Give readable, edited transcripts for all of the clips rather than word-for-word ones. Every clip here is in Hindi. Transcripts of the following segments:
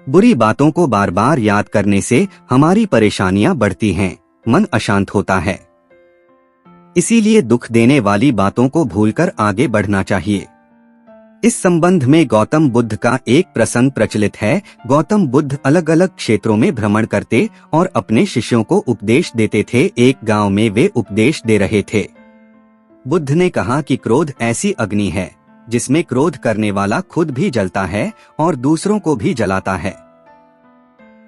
बुरी बातों को बार बार याद करने से हमारी परेशानियां बढ़ती हैं, मन अशांत होता है। इसीलिए दुख देने वाली बातों को भूलकर आगे बढ़ना चाहिए। इस संबंध में गौतम बुद्ध का एक प्रसंग प्रचलित है। गौतम बुद्ध अलग अलग क्षेत्रों में भ्रमण करते और अपने शिष्यों को उपदेश देते थे। एक गांव में वे उपदेश दे रहे थे। बुद्ध ने कहा कि क्रोध ऐसी अग्नि है जिसमें क्रोध करने वाला खुद भी जलता है और दूसरों को भी जलाता है।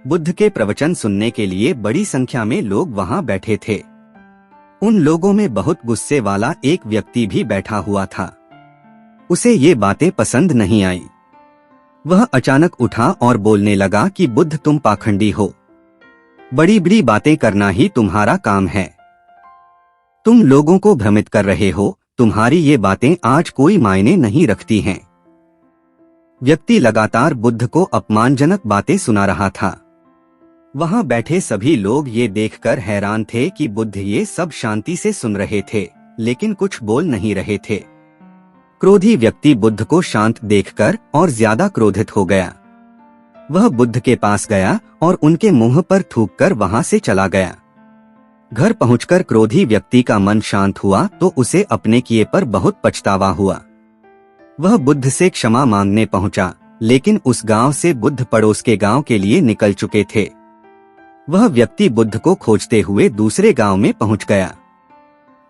बुद्ध के प्रवचन सुनने के लिए बड़ी संख्या में लोग वहां बैठे थे। उन लोगों में बहुत गुस्से वाला एक व्यक्ति भी बैठा हुआ था। उसे ये बातें पसंद नहीं आई। वह अचानक उठा और बोलने लगा कि बुद्ध, तुम पाखंडी हो। बड़ी बड़ी बातें करना ही तुम्हारा काम है। तुम लोगों को भ्रमित कर रहे हो। तुम्हारी ये बातें आज कोई मायने नहीं रखती हैं। व्यक्ति लगातार बुद्ध को अपमानजनक बातें सुना रहा था। वहां बैठे सभी लोग ये देखकर हैरान थे कि बुद्ध ये सब शांति से सुन रहे थे, लेकिन कुछ बोल नहीं रहे थे। क्रोधी व्यक्ति बुद्ध को शांत देखकर और ज्यादा क्रोधित हो गया। वह बुद्ध के पास गया और उनके मुंह पर थूककर वहां से चला गया। घर पहुंचकर क्रोधी व्यक्ति का मन शांत हुआ तो उसे अपने किए पर बहुत पछतावा हुआ। वह बुद्ध से क्षमा मांगने पहुंचा, लेकिन उस गांव से बुद्ध पड़ोस के गांव के लिए निकल चुके थे। वह व्यक्ति बुद्ध को खोजते हुए दूसरे गांव में पहुंच गया।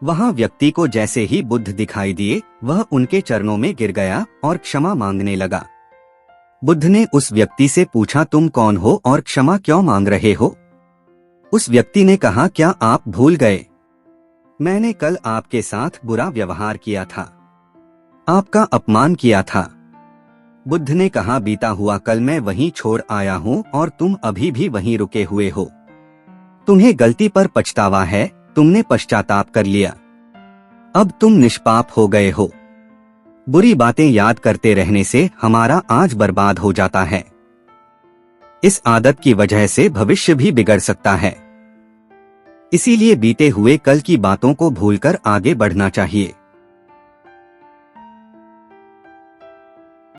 वहां व्यक्ति को जैसे ही बुद्ध दिखाई दिए, वह उनके चरणों में गिर गया और क्षमा मांगने लगा। बुद्ध ने उस व्यक्ति से पूछा, तुम कौन हो और क्षमा क्यों मांग रहे हो? उस व्यक्ति ने कहा, क्या आप भूल गए? मैंने कल आपके साथ बुरा व्यवहार किया था, आपका अपमान किया था। बुद्ध ने कहा, बीता हुआ कल मैं वहीं छोड़ आया हूँ और तुम अभी भी वहीं रुके हुए हो। तुम्हें गलती पर पछतावा है, तुमने पश्चाताप कर लिया। अब तुम निष्पाप हो गए हो। बुरी बातें याद करते रहने से हमारा आज बर्बाद हो जाता है। इस आदत की वजह से भविष्य भी बिगड़ सकता है। इसीलिए बीते हुए कल की बातों को भूलकर आगे बढ़ना चाहिए।